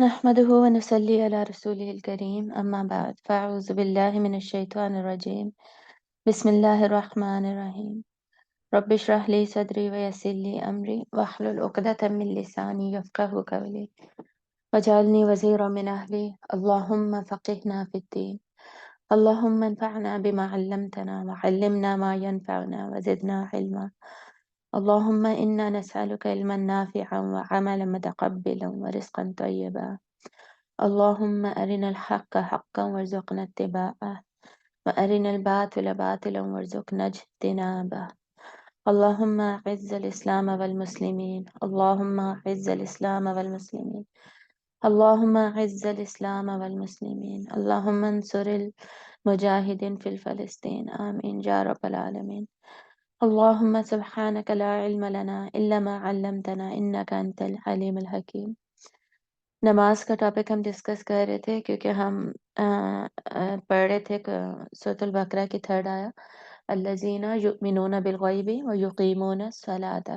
نحمده ونصلي على رسوله الكريم أما بعد فأعوذ بالله من الشيطان الرجيم بسم الله الرحمن الرحيم رب اشرح لي صدري ويسر لي أمري واحلل عقدة من لساني يفقهوا قولي واجعلني وزيرا من أهلي اللهم فقهنا في الدين اللهم انفعنا بما علمتنا وعلمنا ما ينفعنا وزدنا علما اللهم إنا نسألك علما نافعا وعملا متقبلا ورزقا طيبا اللهم أرنا الحق حقا وارزقنا اتباعه وأرنا الباطل باطلا وارزقنا اجتنابه اللهم أعز الإسلام والمسلمين اللهم أعز الإسلام والمسلمين اللهم أعز الإسلام والمسلمين اللهم انصر المجاهدين في فلسطين آمين يا رب العالمين اللهم سبحانك لا علم لنا إلا ما علمتنا إنك أنت العليم الحكيم نماز کا ٹاپک ہم ڈسکس کر رہے تھے کیونکہ ہم پڑھ رہے تھے سورۃ البقرہ کی تھرڈ آیا الذین یؤمنون بالغیب ویقیمون الصلاۃ،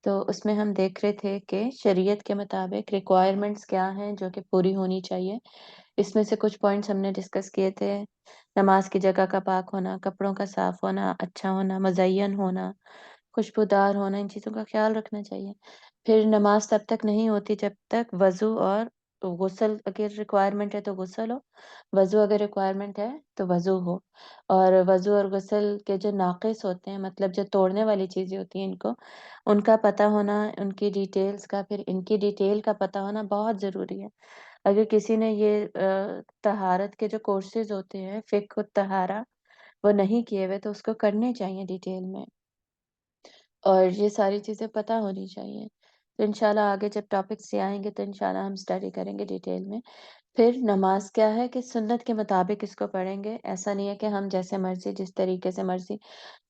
تو اس میں ہم دیکھ رہے تھے کہ شریعت کے مطابق ریکوائرمنٹس کیا ہیں جو کہ پوری ہونی چاہیے۔ اس میں سے کچھ پوائنٹس ہم نے ڈسکس کیے تھے، نماز کی جگہ کا پاک ہونا، کپڑوں کا صاف ہونا، اچھا ہونا، مزین ہونا، خوشبودار ہونا، ان چیزوں کا خیال رکھنا چاہیے۔ پھر نماز تب تک نہیں ہوتی جب تک وضو اور غسل اگر ریکوائرمنٹ ہے تو غسل ہو، وضو اگر ریکوائرمنٹ ہے تو وضو ہو، اور وضو اور غسل کے جو ناقص ہوتے ہیں، مطلب جو توڑنے والی چیزیں ہوتی ہیں، ان کا پتہ ہونا، ان کی ڈیٹیلز کا، پھر ان کی ڈیٹیل کا پتہ ہونا بہت ضروری ہے۔ اگر کسی نے یہ طہارت کے جو کورسز ہوتے ہیں، فقہ الطہارہ، وہ نہیں کیے ہوئے تو اس کو کرنے چاہیے ڈیٹیل میں، اور یہ ساری چیزیں پتہ ہونی چاہیے۔ تو انشاءاللہ آگے جب ٹاپکس سے آئیں گے تو انشاءاللہ ہم اسٹڈی کریں گے ڈیٹیل میں۔ پھر نماز کیا ہے کہ سنت کے مطابق اس کو پڑھیں گے، ایسا نہیں ہے کہ ہم جیسے مرضی جس طریقے سے مرضی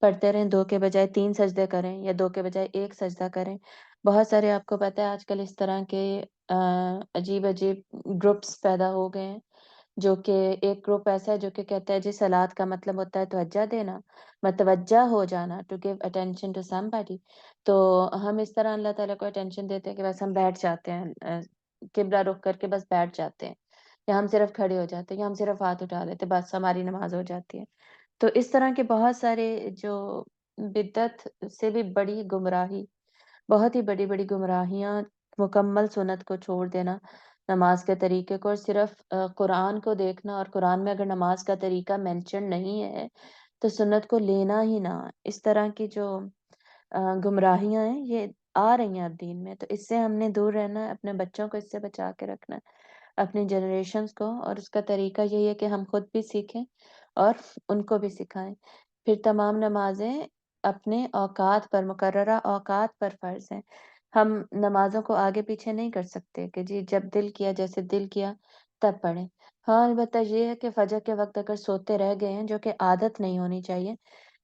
پڑھتے رہیں، دو کے بجائے تین سجدے کریں یا دو کے بجائے ایک سجدہ کریں۔ بہت سارے آپ کو پتہ ہے آج کل اس طرح کے عجیب عجیب گروپس پیدا ہو گئے ہیں، جو کہ ایک گروپ ایسا ہے جو کہ کہتا ہے جی صلات کا مطلب ہوتا ہے توجہ دینا، متوجہ ہو جانا، to give attention to somebody. تو ہم اس طرح اللہ تعالیٰ کو اٹینشن دیتے ہیں کہ بس ہم بیٹھ جاتے ہیں، قبلہ رخ کر کے بس بیٹھ جاتے ہیں، یا ہم صرف کھڑے ہو جاتے ہیں، یا ہم صرف ہاتھ اٹھا لیتے ہیں، بس ہماری نماز ہو جاتی ہے۔ تو اس طرح کے بہت سارے جو بدعت سے بھی بڑی گمراہی، بہت ہی بڑی بڑی گمراہیاں، مکمل سنت کو چھوڑ دینا، نماز کے طریقے کو، اور صرف قرآن کو دیکھنا، اور قرآن میں اگر نماز کا طریقہ مینشن نہیں ہے تو سنت کو لینا ہی نہ۔ اس طرح کی جو گمراہیاں ہیں یہ آ رہی ہیں اب دین میں، تو اس سے ہم نے دور رہنا ہے، اپنے بچوں کو اس سے بچا کے رکھنا ہے، اپنی جنریشنز کو، اور اس کا طریقہ یہی ہے کہ ہم خود بھی سیکھیں اور ان کو بھی سکھائیں۔ پھر تمام نمازیں اپنے اوقات پر، مقررہ اوقات پر فرض ہیں۔ ہم نمازوں کو آگے پیچھے نہیں کر سکتے کہ جی جب دل کیا، جیسے دل کیا تب پڑھیں۔ ہاں البتہ یہ ہے کہ فجر کے وقت اگر سوتے رہ گئے ہیں، جو کہ عادت نہیں ہونی چاہیے،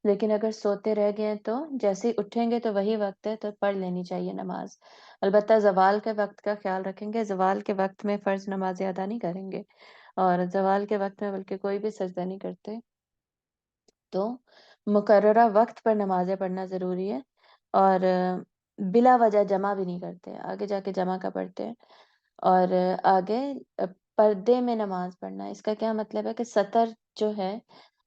لیکن اگر سوتے رہ گئے ہیں تو جیسے ہی اٹھیں گے تو وہی وقت ہے تو پڑھ لینی چاہیے نماز۔ البتہ زوال کے وقت کا خیال رکھیں گے، زوال کے وقت میں فرض نمازیں ادا نہیں کریں گے، اور زوال کے وقت میں بلکہ کوئی بھی سجدہ نہیں کرتے۔ تو مقررہ وقت پر نمازیں پڑھنا ضروری ہے، اور بلا وجہ جمع بھی نہیں کرتے، آگے جا کے جمع کا پڑھتے ہیں۔ اور آگے پردے میں نماز پڑھنا، اس کا کیا مطلب ہے کہ سطر جو ہے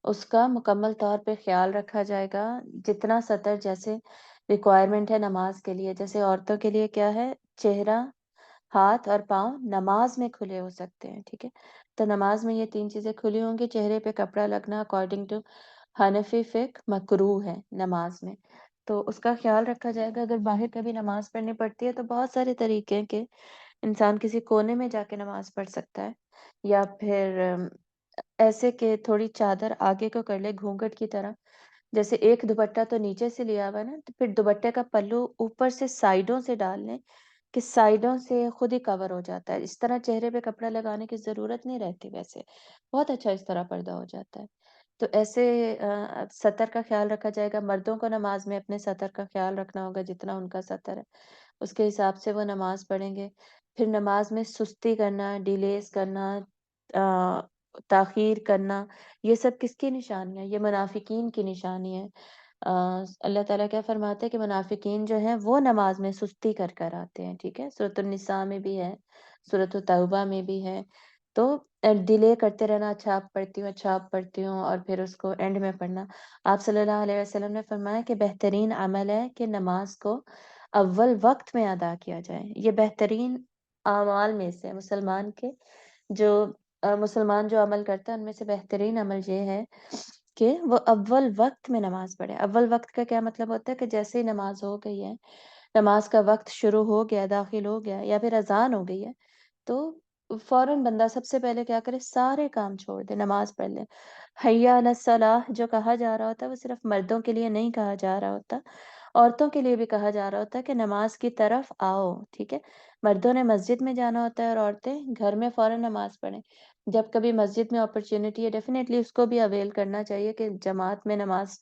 اس کا مکمل طور پہ خیال رکھا جائے گا، جتنا سطر جیسے ریکوائرمنٹ ہے نماز کے لیے، جیسے عورتوں کے لیے کیا ہے، چہرہ، ہاتھ اور پاؤں نماز میں کھلے ہو سکتے ہیں، ٹھیک ہے، تو نماز میں یہ تین چیزیں کھلی ہوں گی۔ چہرے پہ کپڑا لگنا اکارڈنگ ٹو حنفی فقہ مکروہ ہے نماز میں، تو اس کا خیال رکھا جائے گا۔ اگر باہر کبھی نماز پڑھنی پڑتی ہے تو بہت سارے طریقے ہیں کہ انسان کسی کونے میں جا کے نماز پڑھ سکتا ہے، یا پھر ایسے کہ تھوڑی چادر آگے کو کر لے گھونگھٹ کی طرح، جیسے ایک دوپٹہ تو نیچے سے لیا ہوا ہے نا، تو پھر دوپٹے کا پلو اوپر سے سائیڈوں سے ڈال لیں کہ سائیڈوں سے خود ہی کور ہو جاتا ہے، اس طرح چہرے پہ کپڑا لگانے کی ضرورت نہیں رہتی، ویسے بہت اچھا اس طرح پردہ ہو جاتا ہے۔ تو ایسے سطر کا خیال رکھا جائے گا۔ مردوں کو نماز میں اپنے سطر کا خیال رکھنا ہوگا، جتنا ان کا سطر ہے اس کے حساب سے وہ نماز پڑھیں گے۔ پھر نماز میں سستی کرنا، ڈیلیز کرنا، تاخیر کرنا، یہ سب کس کی نشانی ہے؟ یہ منافقین کی نشانی ہے۔ اللہ تعالیٰ کیا فرماتے ہیں کہ منافقین جو ہیں وہ نماز میں سستی کر کر آتے ہیں، ٹھیک ہے، سورۃ النساء میں بھی ہے، سورۃ التوبہ میں بھی ہے. تو ڈیلے کرتے رہنا، اچھا آپ پڑھتی ہوں، اچھا آپ پڑھتی ہوں، اور پھر اس کو اینڈ میں پڑھنا. آپ صلی اللہ علیہ وسلم نے فرمایا کہ بہترین عمل ہے کہ نماز کو اول وقت میں ادا کیا جائے. یہ بہترین اعمال میں سے مسلمان کے جو مسلمان جو عمل کرتا ہے ان میں سے بہترین عمل یہ ہے کہ وہ اول وقت میں نماز پڑھے. اول وقت کا کیا مطلب ہوتا ہے کہ جیسے ہی نماز ہو گئی ہے، نماز کا وقت شروع ہو گیا، داخل ہو گیا، یا پھر اذان ہو گئی ہے، تو فوراً بندہ سب سے پہلے کیا کرے، سارے کام چھوڑ دے، نماز پڑھ لے. حیا علی الصلاح جو کہا جا رہا ہوتا ہے وہ صرف مردوں کے لیے نہیں کہا جا رہا ہوتا، عورتوں کے لیے بھی کہا جا رہا ہوتا ہے کہ نماز کی طرف آؤ، ٹھیک ہے. مردوں نے مسجد میں جانا ہوتا ہے اور عورتیں گھر میں فوراً نماز پڑھیں. جب کبھی مسجد میں اپرچونٹی ہے ڈیفینیٹلی اس کو بھی اویل کرنا چاہیے کہ جماعت میں نماز،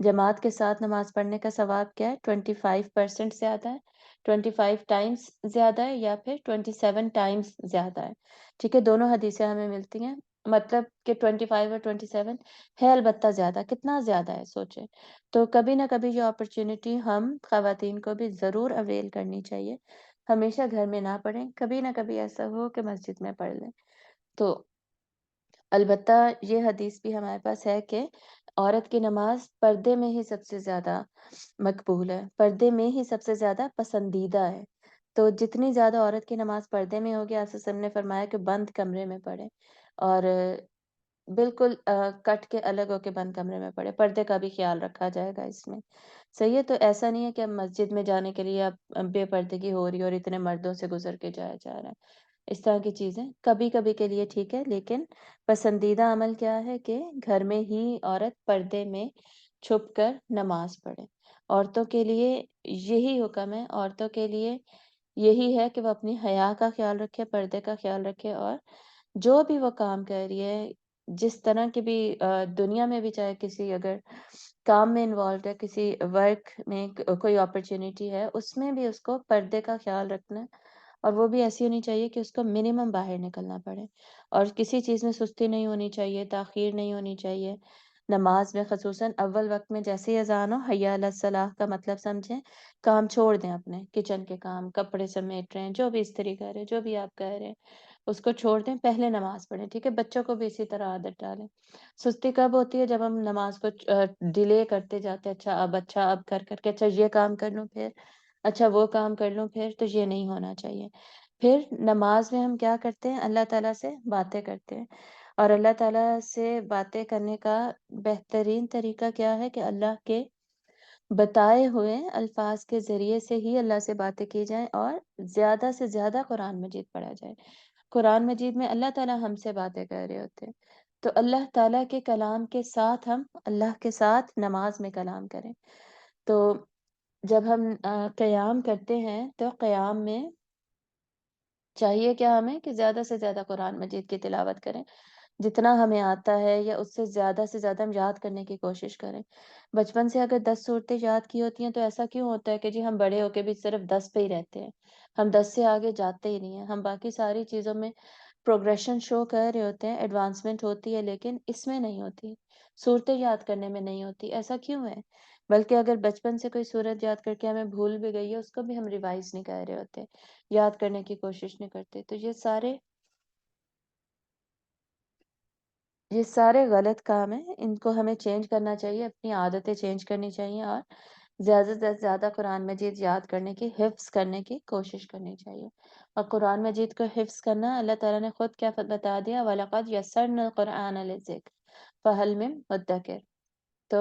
جماعت کے ساتھ نماز پڑھنے کا ثواب کیا ہے، 25% زیادہ ہے، 25 ٹائمز زیادہ ہے، یا پھر 27 ٹائمز زیادہ ہے. ٹھیک ہے، دونوں حدیثیں ہمیں ملتی ہیں. مطلب کہ 25 اور 27 ہے، البتہ زیادہ کتنا زیادہ ہے سوچے. تو کبھی نہ کبھی جو اپرچونٹی ہم خواتین کو بھی ضرور اویل کرنی چاہیے. ہمیشہ گھر میں نہ پڑھیں، کبھی نہ کبھی ایسا ہو کہ مسجد میں پڑھ لیں. تو البتہ یہ حدیث بھی ہمارے پاس ہے کہ عورت کی نماز پردے میں ہی سب سے زیادہ مقبول ہے، پردے میں ہی سب سے زیادہ پسندیدہ ہے. تو جتنی زیادہ عورت کی نماز پردے میں ہوگی، آپ وسلم نے فرمایا کہ بند کمرے میں پڑھے، اور بالکل کٹ کے الگ ہو کے بند کمرے میں پڑھے. پردے کا بھی خیال رکھا جائے گا اس میں. صحیح ہے، تو ایسا نہیں ہے کہ اب مسجد میں جانے کے لیے اب بے پردگی ہو رہی ہے اور اتنے مردوں سے گزر کے جایا جا رہا ہے. اس طرح کی چیزیں کبھی کبھی کے لیے ٹھیک ہے، لیکن پسندیدہ عمل کیا ہے کہ گھر میں ہی عورت پردے میں چھپ کر نماز پڑھے. عورتوں کے لیے یہی حکم ہے، عورتوں کے لیے یہی ہے کہ وہ اپنی حیا کا خیال رکھے، پردے کا خیال رکھے، اور جو بھی وہ کام کر رہی ہے، جس طرح کی بھی دنیا میں بھی، چاہے کسی اگر کام میں انوالوڈ ہے، کسی ورک میں کوئی اپرچونٹی ہے، اس میں بھی اس کو پردے کا خیال رکھنا ہے. اور وہ بھی ایسی ہونی چاہیے کہ اس کو منیمم باہر نکلنا پڑے، اور کسی چیز میں سستی نہیں ہونی چاہیے، تاخیر نہیں ہونی چاہیے. نماز میں خصوصاً اول وقت میں جیسے ہی اذان ہو، حی علی الصلاح کا مطلب سمجھیں، کام چھوڑ دیں، اپنے کچن کے کام، کپڑے سمیٹ رہے ہیں، جو بھی استری کر رہے ہیں، جو بھی آپ کہہ رہے ہیں، اس کو چھوڑ دیں، پہلے نماز پڑھیں. ٹھیک ہے، بچوں کو بھی اسی طرح عادت ڈالیں. سستی کب ہوتی ہے؟ جب ہم نماز کو ڈیلے کرتے جاتے ہیں، اچھا اب کر کے، اچھا یہ کام کر لوں پھر، اچھا وہ کام کر لوں پھر. تو یہ نہیں ہونا چاہیے. پھر نماز میں ہم کیا کرتے ہیں؟ اللہ تعالیٰ سے باتیں کرتے ہیں. اور اللہ تعالیٰ سے باتیں کرنے کا بہترین طریقہ کیا ہے کہ اللہ کے بتائے ہوئے الفاظ کے ذریعے سے ہی اللہ سے باتیں کی جائیں، اور زیادہ سے زیادہ قرآن مجید پڑھا جائے. قرآن مجید میں اللہ تعالیٰ ہم سے باتیں کر رہے ہوتے ہیں، تو اللہ تعالیٰ کے کلام کے ساتھ ہم اللہ کے ساتھ نماز میں کلام کریں. تو جب ہم قیام کرتے ہیں تو قیام میں چاہیے کیا ہمیں کہ زیادہ سے زیادہ قرآن مجید کی تلاوت کریں، جتنا ہمیں آتا ہے یا اس سے زیادہ ہم یاد کرنے کی کوشش کریں. بچپن سے اگر 10 صورتیں یاد کی ہوتی ہیں تو ایسا کیوں ہوتا ہے کہ جی ہم بڑے ہو کے بھی صرف 10 پہ ہی رہتے ہیں، ہم 10 سے آگے جاتے ہی نہیں ہیں. ہم باقی ساری چیزوں میں پروگریشن شو کر رہے ہوتے ہیں، ایڈوانسمنٹ ہوتی ہے، لیکن اس میں نہیں ہوتی، صورتیں یاد کرنے میں نہیں ہوتی. ایسا کیوں ہے؟ بلکہ اگر بچپن سے کوئی صورت یاد کر کے ہمیں بھول بھی گئی ہے، اس کو بھی ہم ریوائز نہیں کر رہے ہوتے، یاد کرنے کی کوشش نہیں کرتے. تو یہ سارے غلط کام ہیں، ان کو ہمیں چینج کرنا چاہیے، اپنی عادتیں چینج کرنی چاہیے، اور زیادہ سے زیادہ قرآن مجید یاد کرنے کی، حفظ کرنے کی کوشش کرنی چاہیے. اور قرآن مجید کو حفظ کرنا اللہ تعالیٰ نے خود کیا بتا دیا، وَلَقَدْ يَسَّرْنَا الْقُرْآنَ لِلذِّكْرِ فَهَلْ مِن مُدَّكِرٍ. تو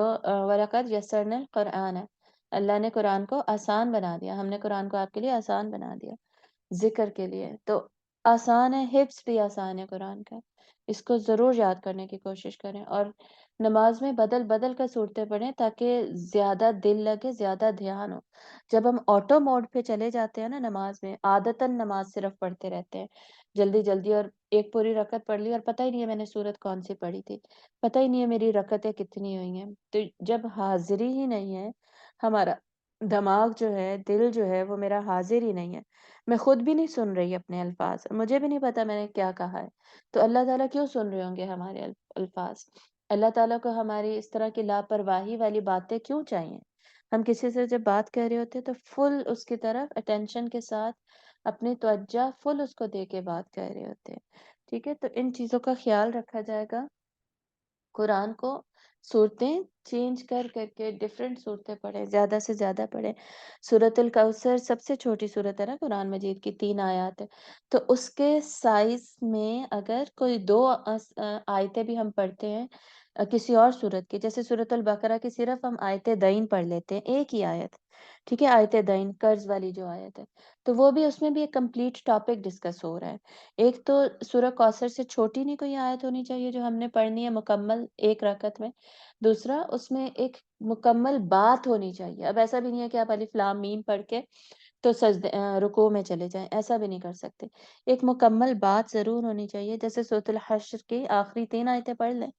وَلَقَدْ يَسَّرْنَا الْقُرْآنَ، اللہ نے قرآن کو آسان بنا دیا، ہم نے قرآن کو آپ کے لیے آسان بنا دیا ذکر کے لیے. تو آسان ہے، حفظ بھی آسان ہے قرآن کا. اس کو ضرور یاد کرنے کی کوشش کریں، اور نماز میں بدل بدل کر صورتیں پڑھیں تاکہ زیادہ دل لگے، زیادہ دھیان ہو. جب ہم آٹو موڈ پہ چلے جاتے ہیں نا نماز میں، عادتاً نماز صرف پڑھتے رہتے ہیں جلدی جلدی، اور ایک پوری رکعت پڑھ لی اور پتہ ہی نہیں ہے میں نے سورت کون سی پڑھی تھی، پتہ ہی نہیں ہے میری رکعتیں کتنی ہوئی ہیں. تو جب حاضری ہی نہیں ہے، ہمارا دماغ جو ہے، دل جو ہے، وہ میرا حاضر ہی نہیں ہے، میں خود بھی نہیں سن رہی اپنے الفاظ، مجھے بھی نہیں پتا میں نے کیا کہا ہے، تو اللہ تعالیٰ کیوں سن رہے ہوں گے ہمارے الفاظ؟ اللہ تعالیٰ کو ہماری اس طرح کی لاپرواہی والی باتیں کیوں چاہیے؟ ہم کسی سے جب بات کر رہے ہوتے ہیں تو فل اس کی طرف اٹینشن کے ساتھ اپنی توجہ فل اس کو دے کے بات کر رہے ہوتے ہیں، ٹھیک ہے؟ تو ان چیزوں کا خیال رکھا جائے گا۔ قرآن کو صورتیں چینج کر کر کے ڈفرینٹ صورتیں پڑھیں، زیادہ سے زیادہ پڑھیں۔ سورۃ الکوثر سب سے چھوٹی صورت ہے نا قرآن مجید کی، 3 آیات ہے، تو اس کے سائز میں اگر کوئی 2 آیتیں بھی ہم پڑھتے ہیں کسی اور صورت کی، جیسے سورۃ البقرہ کی صرف ہم آیت دین پڑھ لیتے ہیں، ایک ہی آیت، ٹھیک ہے، آیت دین قرض والی جو آیت ہے، تو وہ بھی اس میں بھی ایک کمپلیٹ ٹاپک ڈسکس ہو رہا ہے۔ ایک تو سورہ کوثر سے چھوٹی نہیں کوئی آیت ہونی چاہیے جو ہم نے پڑھنی ہے مکمل ایک رکعت میں، دوسرا اس میں ایک مکمل بات ہونی چاہیے۔ اب ایسا بھی نہیں ہے کہ آپ الف لام میم پڑھ کے تو رکوع میں چلے جائیں، ایسا بھی نہیں کر سکتے، ایک مکمل بات ضرور ہونی چاہیے۔ جیسے سورۃ الحشر کی آخری 3 آیتیں پڑھ لیں،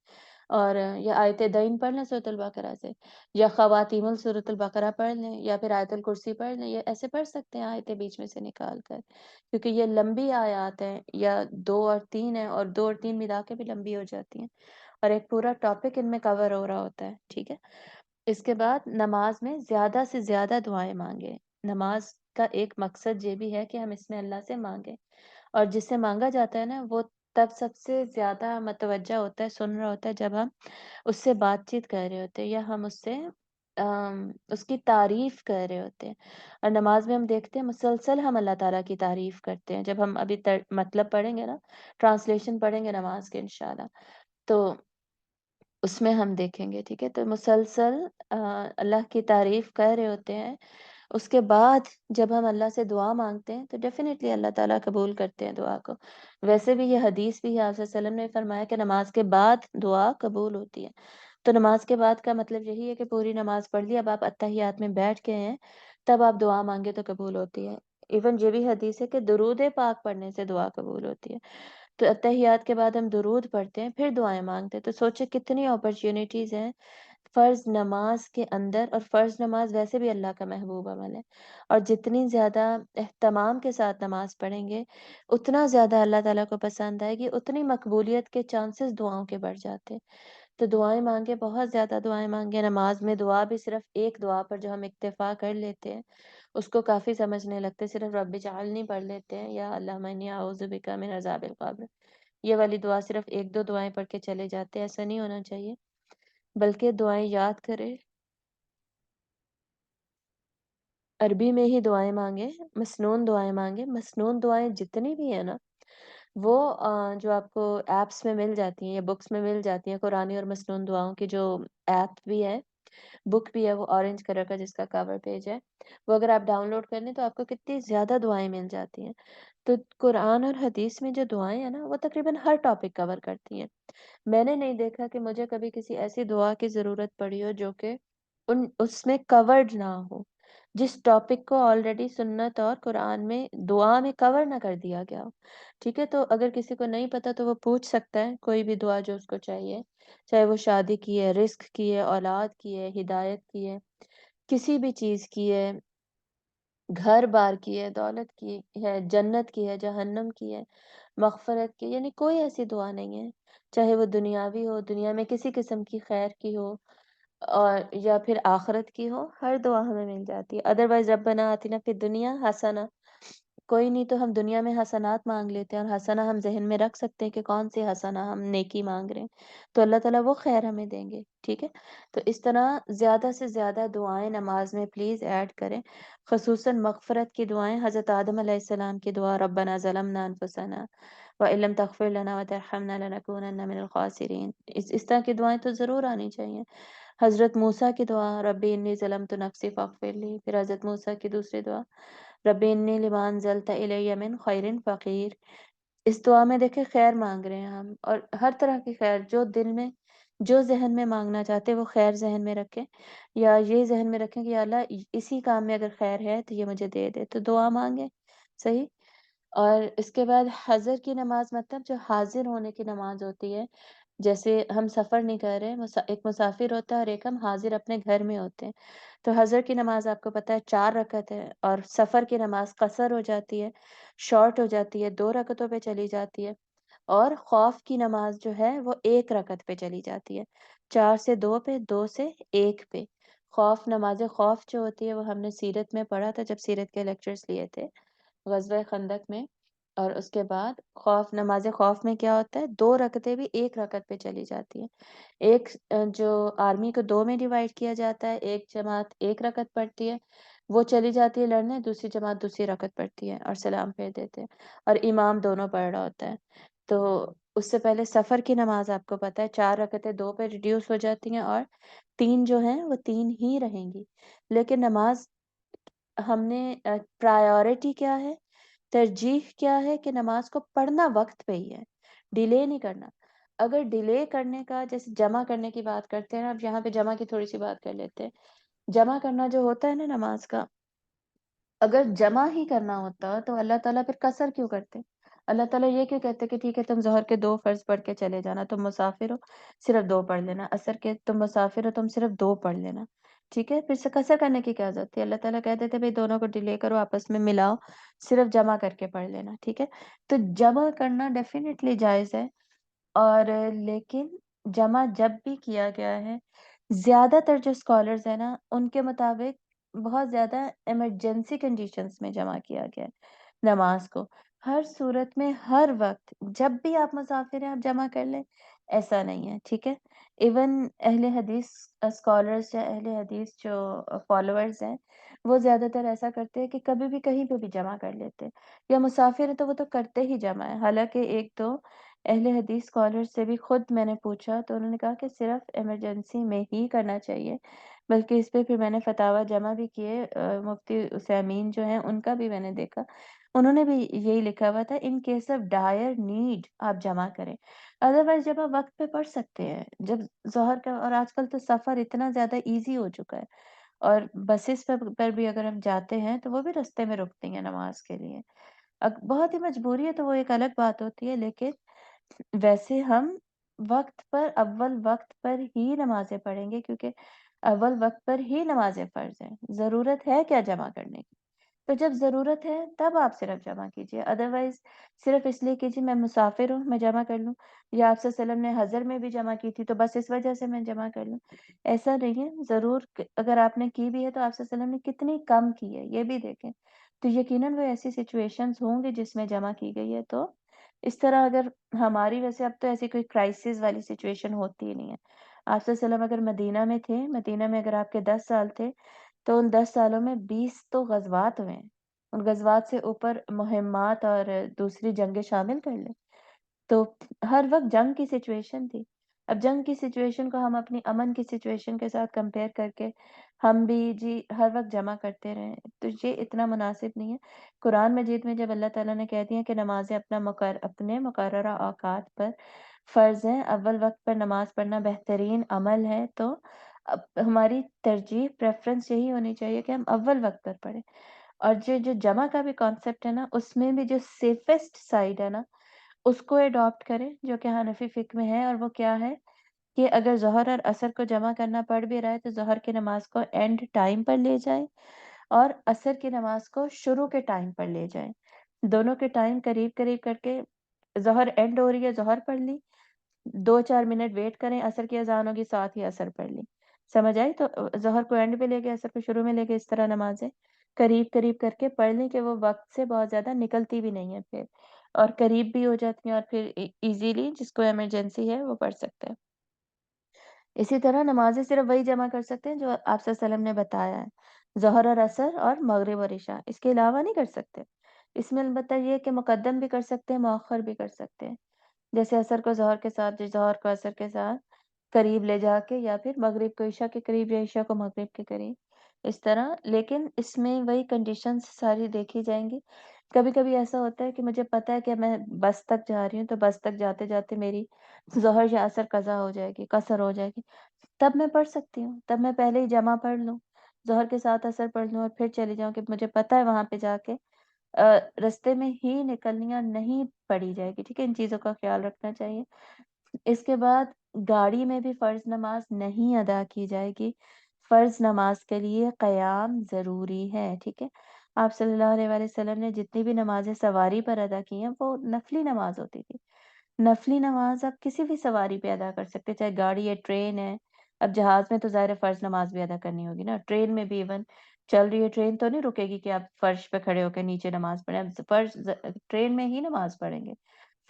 اور یا آیت دین پڑھ لیں سورۃ البقرہ سے، یا خواتیم سورۃ البقرہ پڑھ لیں، یا پھر آیت الکرسی پڑھ لیں، یہ ایسے پڑھ سکتے ہیں آیتیں بیچ میں سے نکال کر، کیونکہ یہ لمبی آیات ہیں، یا 2 اور 3 ہیں، اور 2 اور 3 ملا کے بھی لمبی ہو جاتی ہیں، اور ایک پورا ٹاپک ان میں کور ہو رہا ہوتا ہے، ٹھیک ہے۔ اس کے بعد نماز میں زیادہ سے زیادہ دعائیں مانگیں۔ نماز کا ایک مقصد یہ بھی ہے کہ ہم اس میں اللہ سے مانگیں، اور جس سے مانگا جاتا ہے نا وہ تب سب سے زیادہ متوجہ ہوتا ہے، سن رہا ہوتا ہے، جب ہم اس سے بات چیت کر رہے ہوتے ہیں، یا ہم اس سے اس کی تعریف کر رہے ہوتے ہیں۔ اور نماز میں ہم دیکھتے ہیں مسلسل ہم اللہ تعالیٰ کی تعریف کرتے ہیں، جب ہم ابھی مطلب پڑھیں گے نا، ٹرانسلیشن پڑھیں گے نماز کے انشاءاللہ، تو اس میں ہم دیکھیں گے، ٹھیک ہے۔ تو مسلسل اللہ کی تعریف کر رہے ہوتے ہیں۔ اس کے بعد جب ہم اللہ سے دعا مانگتے ہیں تو ڈیفینیٹلی اللہ تعالیٰ قبول کرتے ہیں دعا کو۔ ویسے بھی یہ حدیث بھی ہے، آپ صلی اللہ علیہ وسلم نے فرمایا کہ نماز کے بعد دعا قبول ہوتی ہے۔ تو نماز کے بعد کا مطلب یہی ہے کہ پوری نماز پڑھ لی، اب آپ اتحیات میں بیٹھ کے ہیں، تب آپ دعا مانگے تو قبول ہوتی ہے۔ ایون یہ بھی حدیث ہے کہ درود پاک پڑھنے سے دعا قبول ہوتی ہے۔ تو اتحیات کے بعد ہم درود پڑھتے ہیں، پھر دعائیں مانگتے ہیں، تو سوچے کتنی اپرچونیٹیز ہیں فرض نماز کے اندر۔ اور فرض نماز ویسے بھی اللہ کا محبوب عمل ہے، اور جتنی زیادہ اہتمام کے ساتھ نماز پڑھیں گے اتنا زیادہ اللہ تعالیٰ کو پسند آئے گی، اتنی مقبولیت کے چانسز دعاؤں کے بڑھ جاتے ہیں۔ تو دعائیں مانگے، بہت زیادہ دعائیں مانگے۔ نماز میں دعا بھی صرف ایک دعا پر جو ہم اکتفا کر لیتے ہیں اس کو کافی سمجھنے لگتے، صرف رب اجعلنی پڑھ لیتے ہیں، یا اللہم انی اعوذ بک من عذاب القبر، یہ والی دعا صرف ایک دو دعائیں پڑھ کے چلے جاتے ہیں، ایسا نہیں ہونا چاہیے، بلکہ دعائیں یاد کریں، عربی میں ہی دعائیں مانگیں، مسنون دعائیں مانگیں۔ مسنون دعائیں جتنی بھی ہیں نا وہ جو آپ کو ایپس میں مل جاتی ہیں یا بکس میں مل جاتی ہیں، قرآنی اور مسنون دعاؤں کی جو ایپ بھی ہے، بک بھی ہے، وہ اورنج کلر کا جس کا کور پیج ہے، وہ اگر آپ ڈاؤن لوڈ کر لیں تو آپ کو کتنی زیادہ دعائیں مل جاتی ہیں۔ تو قرآن اور حدیث میں جو دعائیں ہیں نا وہ تقریباً ہر ٹاپک کور کرتی ہیں۔ میں نے نہیں دیکھا کہ مجھے کبھی کسی ایسی دعا کی ضرورت پڑی ہو جو کہ اس میں کورڈ نہ ہو، جس ٹاپک کو آلریڈی سنت اور قرآن میں دعا میں کور نہ کر دیا گیا ہو، ٹھیک ہے۔ تو اگر کسی کو نہیں پتا تو وہ پوچھ سکتا ہے کوئی بھی دعا جو اس کو چاہیے، چاہے وہ شادی کی ہے، رزق کی ہے، اولاد کی ہے، ہدایت کی ہے، کسی بھی چیز کی ہے، گھر بار کی ہے، دولت کی ہے، جنت کی ہے، جہنم کی ہے، مغفرت کی، یعنی کوئی ایسی دعا نہیں ہے، چاہے وہ دنیاوی ہو، دنیا میں کسی قسم کی خیر کی ہو، اور یا پھر آخرت کی ہو، ہر دعا ہمیں مل جاتی ہے۔ ادروائز ربنا آتنا فی الدنیا حسنہ، کوئی نہیں تو ہم دنیا میں حسنات مانگ لیتے ہیں، اور حسنہ ہم ذہن میں رکھ سکتے ہیں کہ کون سی حسنہ ہم نیکی مانگ رہے ہیں، تو اللہ تعالیٰ وہ خیر ہمیں دیں گے، ٹھیک ہے۔ تو اس طرح زیادہ سے زیادہ دعائیں نماز میں پلیز ایڈ کریں، خصوصاً مغفرت کی دعائیں۔ حضرت آدم علیہ السلام کی دعا ربنا ظلمنا انفسنا وَإِن لَّمْ تَغْفِرْ لَنَا وَتَرْحَمْنَا لَنَكُونَنَّ مِنَ الْخَاسِرِينَ، اس طرح کی دعائیں تو ضرور آنی چاہیے۔ حضرت موسیٰ کی دعا ربی انی ظلمت نفسی فاغفر لی، پھر حضرت موسیٰ کی دوسری دعا ربی انی لما انزلت الی من خیر فقیر۔ اس دعا میں دیکھیں خیر مانگ رہے ہیں ہم، اور ہر طرح کی خیر جو دل میں جو ذہن میں مانگنا چاہتے وہ خیر ذہن میں رکھیں، یا یہ ذہن میں رکھیں کہ یا اللہ اسی کام میں اگر خیر ہے تو یہ مجھے دے دے، تو دعا مانگیں، صحیح۔ اور اس کے بعد حضر کی نماز مطلب جو حاضر ہونے کی نماز ہوتی ہے، جیسے ہم سفر نہیں کر رہے، ایک مسافر ہوتا ہے اور ایک ہم حاضر اپنے گھر میں ہوتے ہیں۔ تو حضر کی نماز آپ کو پتہ ہے 4 رکعت ہے، اور سفر کی نماز قصر ہو جاتی ہے، شارٹ ہو جاتی ہے، 2 رکعتوں پہ چلی جاتی ہے۔ اور خوف کی نماز جو ہے وہ 1 رکعت پہ چلی جاتی ہے، 4 سے 2 پہ، 2 سے 1 پہ۔ خوف نماز خوف جو ہوتی ہے وہ ہم نے سیرت میں پڑھا تھا جب سیرت کے لیکچرز لیے تھے غزوہ خندق میں۔ اور اس کے بعد خوف نماز خوف میں کیا ہوتا ہے، 2 رکعتیں بھی 1 رکعت پہ چلی جاتی ہیں۔ ایک جو آرمی کو 2 میں ڈیوائڈ کیا جاتا ہے، ایک جماعت 1 رکعت پڑھتی ہے، وہ چلی جاتی ہے لڑنے، دوسری جماعت دوسری رکعت پڑھتی ہے اور سلام پھیر دیتے ہیں، اور امام دونوں پڑھ رہا ہوتا ہے۔ تو اس سے پہلے سفر کی نماز آپ کو پتہ ہے 4 رکعتیں 2 پہ ریڈیوس ہو جاتی ہیں، اور 3 جو ہیں وہ 3 ہی رہیں گی۔ لیکن نماز ہم نے پرائیورٹی کیا ہے، ترجیح کیا ہے کہ نماز کو پڑھنا وقت پہ ہی ہے، ڈیلے نہیں کرنا۔ اگر ڈیلے کرنے کا، جیسے جمع کرنے کی بات کرتے ہیں، اب یہاں پہ جمع کی تھوڑی سی بات کر لیتے ہیں۔ جمع کرنا جو ہوتا ہے نا نماز کا، اگر جمع ہی کرنا ہوتا تو اللہ تعالیٰ پھر قصر کیوں کرتے؟ اللہ تعالیٰ یہ کیوں کہتے کہ ٹھیک ہے تم ظہر کے 2 فرض پڑھ کے چلے جانا، تم مسافر ہو صرف 2 پڑھ لینا، عصر کے تم مسافر ہو تم صرف 2 پڑھ لینا، ٹھیک ہے؟ پھر سے قصر کرنے کی کیا ضرورت تھی؟ اللہ تعالیٰ کہتے تھے بھائی دونوں کو ڈیلے کرو، آپس میں ملاؤ، صرف جمع کر کے پڑھ لینا، ٹھیک ہے؟ تو جمع کرنا ڈیفینیٹلی جائز ہے، اور لیکن جمع جب بھی کیا گیا ہے، زیادہ تر جو اسکالرز ہیں نا ان کے مطابق بہت زیادہ ایمرجنسی کنڈیشنز میں جمع کیا گیا ہے نماز کو۔ ہر صورت میں ہر وقت جب بھی آپ مسافر ہیں آپ جمع کر لیں، ایسا نہیں ہے، ٹھیک ہے؟ ایون اہل حدیث اسکالرز یا اہل حدیث جو فالوورز ہیں وہ زیادہ تر ایسا کرتے ہیں کہ کبھی بھی کہیں پہ بھی جمع کر لیتے ہیں، یا مسافر ہے تو وہ تو کرتے ہی جمع ہے۔ حالانکہ ایک دو اہل حدیث اسکالر سے بھی خود میں نے پوچھا تو انہوں نے کہا کہ صرف ایمرجنسی میں ہی کرنا چاہیے، بلکہ اس پہ پھر میں نے فتاوی جمع بھی کیے، مفتی عثیمین جو ہیں ان کا بھی میں نے دیکھا، انہوں نے بھی یہی لکھا ہوا تھا in case of dire need آپ جمع کریں، ادروائز جب آپ وقت پہ پڑھ سکتے ہیں جب ظہر کا، اور آج کل تو سفر اتنا زیادہ ایزی ہو چکا ہے، اور بسز پر بھی اگر ہم جاتے ہیں تو وہ بھی رستے میں رکتی ہیں نماز کے لیے۔ بہت ہی مجبوری ہے تو وہ ایک الگ بات ہوتی ہے، لیکن ویسے ہم وقت پر، اول وقت پر ہی نمازیں پڑھیں گے، کیونکہ اول وقت پر ہی نمازیں فرض ہیں۔ ضرورت ہے کیا جمع کرنے کی؟ تو جب ضرورت ہے تب آپ صرف جمع کیجیے، ادروائز صرف اس لیے کیجیے میں مسافر ہوں میں جمع کر لوں، یا آپ صلی اللہ علیہ وسلم نے حضر میں بھی جمع کی تھی تو بس اس وجہ سے میں جمع کر لوں، ایسا نہیں ہے۔ ضرور اگر آپ نے کی بھی ہے تو آپ صلی اللہ علیہ وسلم نے کتنی کم کی ہے یہ بھی دیکھیں، تو یقیناً وہ ایسی سچویشنز ہوں گی جس میں جمع کی گئی ہے۔ تو اس طرح اگر ہماری، ویسے اب تو ایسی کوئی کرائسس والی سچویشن ہوتی ہی نہیں ہے۔ آپ صلی اللہ علیہ وسلم اگر مدینہ میں تھے، مدینہ میں اگر آپ کے 10 سال تھے تو ان 10 سالوں میں 20 تو غزوات ہوئے ہیں، ان غزوات سے اوپر مہمات اور دوسری جنگیں شامل کر لیں، تو ہر وقت جنگ کی سچویشن تھی۔ اب جنگ کی سچویشن کو ہم اپنی امن کی سچویشن کے ساتھ کمپیئر کر کے ہم بھی جی ہر وقت جمع کرتے رہیں تو یہ اتنا مناسب نہیں ہے۔ قرآن مجید میں جب اللہ تعالیٰ نے کہہ دیا کہ نمازیں اپنے مقررہ اوقات پر فرض ہیں، اول وقت پر نماز پڑھنا بہترین عمل ہے، تو اب ہماری ترجیح پریفرنس یہی ہونی چاہیے کہ ہم اول وقت پر پڑھیں۔ اور جو جمع کا بھی کانسیپٹ ہے نا، اس میں بھی جو سیفسٹ سائڈ ہے نا اس کو اڈاپٹ کریں، جو کہ حنفی فقہ میں ہے، اور وہ کیا ہے کہ اگر ظہر اور عصر کو جمع کرنا پڑ بھی رہا ہے تو ظہر کی نماز کو اینڈ ٹائم پر لے جائیں اور عصر کی نماز کو شروع کے ٹائم پر لے جائیں، دونوں کے ٹائم قریب قریب کر کے، ظہر اینڈ ہو رہی ہے ظہر پڑھ لی، 2-4 منٹ ویٹ کریں، عصر کی اذان ہوگی ساتھ ہی عصر پڑھ لی، سمجھ آئی؟ تو ظہر کو اینڈ پہ لے کے عصر کو شروع میں لے کے اس طرح نمازیں قریب قریب کر کے پڑھ لیں کہ وہ وقت سے بہت زیادہ نکلتی بھی نہیں ہے پھر، اور قریب بھی ہو جاتی ہیں، اور پھر ایزیلی جس کو ایمرجنسی ہے وہ پڑھ سکتے ہیں۔ اسی طرح نمازیں صرف وہی جمع کر سکتے ہیں جو آپ صلی اللہ علیہ وسلم نے بتایا ہے، ظہر اور عصر اور مغرب اور عشاء، اس کے علاوہ نہیں کر سکتے۔ اس میں البتہ یہ کہ مقدم بھی کر سکتے ہیں، مؤخر بھی کر سکتے ہیں، جیسے عصر کو ظہر کے ساتھ، ظہر کو عصر کے ساتھ قریب لے جا کے، یا پھر مغرب کو عشاء کے قریب یا عشاء کو مغرب کے قریب، اس طرح۔ لیکن اس میں وہی کنڈیشنز ساری دیکھی جائیں گی۔ کبھی کبھی ایسا ہوتا ہے کہ مجھے پتا ہے کہ میں بس تک جا رہی ہوں، تو بس تک جاتے جاتے میری ظہر یا عصر قضا ہو جائے گی، قصر ہو جائے گی، تب میں پڑھ سکتی ہوں، تب میں پہلے ہی جمع پڑھ لوں، ظہر کے ساتھ عصر پڑھ لوں اور پھر چلی جاؤں، کہ مجھے پتا ہے وہاں پہ جا کے رستے میں ہی نکلنیاں نہیں پڑی جائے گی، ٹھیک ہے؟ ان چیزوں کا خیال رکھنا چاہیے۔ اس کے بعد گاڑی میں بھی فرض نماز نہیں ادا کی جائے گی، فرض نماز کے لیے قیام ضروری ہے، ٹھیک ہے؟ آپ صلی اللہ علیہ وآلہ وسلم نے جتنی بھی نمازیں سواری پر ادا کی ہیں وہ نفلی نماز ہوتی تھی، نفلی نماز آپ کسی بھی سواری پہ ادا کر سکتے ہیں، چاہے گاڑی ہے، ٹرین ہے. اب جہاز میں تو ظاہر ہے فرض نماز بھی ادا کرنی ہوگی نا، ٹرین میں بھی ایون چل رہی ہے ٹرین تو نہیں رکے گی کہ آپ فرش پہ کھڑے ہو کے نیچے نماز پڑھیں. اب ٹرین میں ہی نماز پڑھیں گے.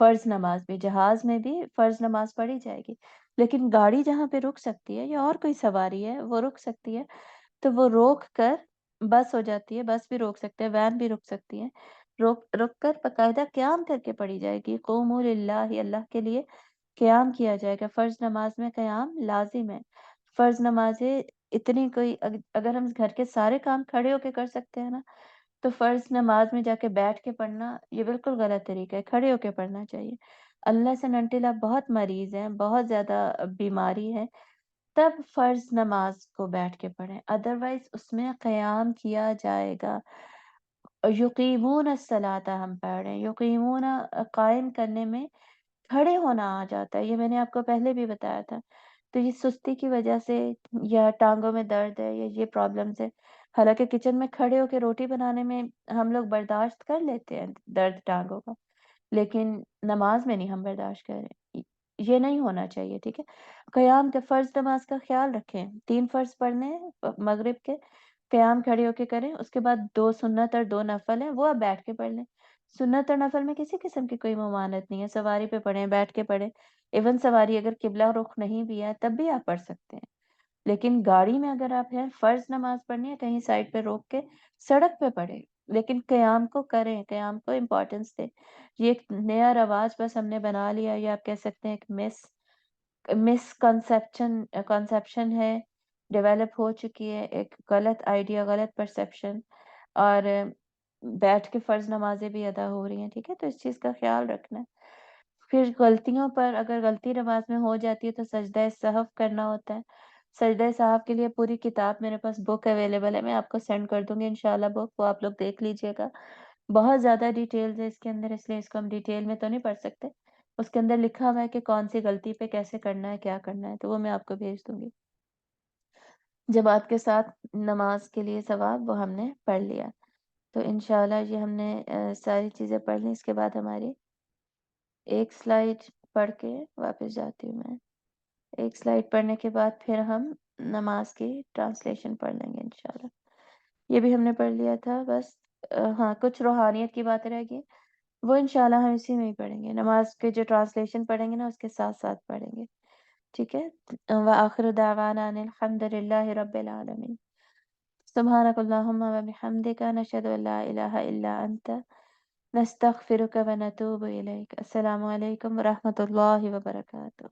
فرض نماز بھی جہاز میں بھی فرض نماز پڑھی جائے گی. لیکن گاڑی جہاں پہ رک سکتی ہے یا اور کوئی سواری ہے وہ رک سکتی ہے، تو وہ روک کر بس ہو جاتی ہے، بس بھی روک سکتے ہیں، وین بھی رک سکتی ہے، رک کر باقاعدہ قیام کر کے پڑھی جائے گی. قوموا للہ، اللہ کے لیے قیام کیا جائے گا. فرض نماز میں قیام لازم ہے. فرض نمازیں اتنی کوئی اگر ہم گھر کے سارے کام کھڑے ہو کے کر سکتے ہیں نا، تو فرض نماز میں جا کے بیٹھ کے پڑھنا یہ بالکل غلط طریقہ ہے. کھڑے ہو کے پڑھنا چاہیے. اللہ سے ننٹل آپ بہت مریض ہیں، بہت زیادہ بیماری ہے، تب فرض نماز کو بیٹھ کے پڑھیں، ادروائز اس میں قیام کیا جائے گا. یقیمون الصلاۃ ہم پڑھ رہے ہیں، یقیمون قائم کرنے میں کھڑے ہونا آ جاتا ہے. یہ میں نے آپ کو پہلے بھی بتایا تھا. تو یہ سستی کی وجہ سے یا ٹانگوں میں درد ہے یا یہ پرابلمس ہے. حالانکہ کچن میں کھڑے ہو کے روٹی بنانے میں ہم لوگ برداشت کر لیتے ہیں درد ٹانگوں کا، لیکن نماز میں نہیں ہم برداشت کر رہے. یہ نہیں ہونا چاہیے، ٹھیک ہے. قیام کے فرض نماز کا خیال رکھیں. 3 فرض پڑھنے ہیں مغرب کے، قیام کھڑے ہو کے کریں. اس کے بعد 2 سنت اور 2 نفل ہیں، وہ آپ بیٹھ کے پڑھ لیں. سنت اور نفل میں کسی قسم کی کوئی ممانعت نہیں ہے. سواری پہ پڑھیں، بیٹھ کے پڑھیں. ایون سواری اگر قبلہ رخ نہیں بھی ہے تب بھی آپ پڑھ سکتے ہیں. لیکن گاڑی میں اگر آپ ہیں، فرض نماز پڑھنی ہے، کہیں سائڈ پہ روک کے سڑک پہ پڑھیں. لیکن قیام کو کریں، قیام کو امپورٹنس دیں. یہ ایک نیا رواج بس ہم نے بنا لیا، یا آپ کہہ سکتے ہیں ایک کنسپشن ہے، ڈیولپ ہو چکی ہے، ایک غلط آئیڈیا، غلط پرسپشن. اور بیٹھ کے فرض نمازیں بھی ادا ہو رہی ہیں، ٹھیک ہے. تو اس چیز کا خیال رکھنا ہے. پھر غلطیوں پر اگر غلطی نماز میں ہو جاتی ہے تو سجدہ سہو کرنا ہوتا ہے. سجدہ سہو کے لیے پوری کتاب میرے پاس بک اویلیبل ہے، میں آپ کو سینڈ کر دوں گی انشاءاللہ بک، وہ آپ لوگ دیکھ لیجئے گا. بہت زیادہ ڈیٹیلز ہے اس کے اندر، اس لیے اس کو ہم ڈیٹیل میں تو نہیں پڑھ سکتے. اس کے اندر لکھا ہوا ہے کہ کون سی غلطی پہ کیسے کرنا ہے، کیا کرنا ہے، تو وہ میں آپ کو بھیج دوں گی. جماعت کے ساتھ نماز کے لیے ثواب وہ ہم نے پڑھ لیا. تو انشاءاللہ یہ ہم نے ساری چیزیں پڑھ لی. اس کے بعد ہماری ایک سلائیڈ پڑھ کے واپس جاتی ہوں میں. ایک سلائیڈ پڑھنے کے بعد پھر ہم نماز کی ٹرانسلیشن پڑھ لیں گے انشاءاللہ. یہ بھی ہم نے پڑھ لیا تھا بس. ہاں کچھ روحانیت کی باتیں رہ گئی، وہ انشاءاللہ ہم اسی میں ہی پڑھیں گے. نماز کے جو ٹرانسلیشن پڑھیں گے نا اس کے ساتھ ساتھ پڑھیں گے، ٹھیک ہے. وآخر دعوانا ان الحمد للہ رب العالمین. سبحانک اللہم و بحمدک، نشہد ان لا الہ الا انت، نستغفرک و نتوب الیک. السلام علیکم ورحمۃ اللہ وبرکاتہ.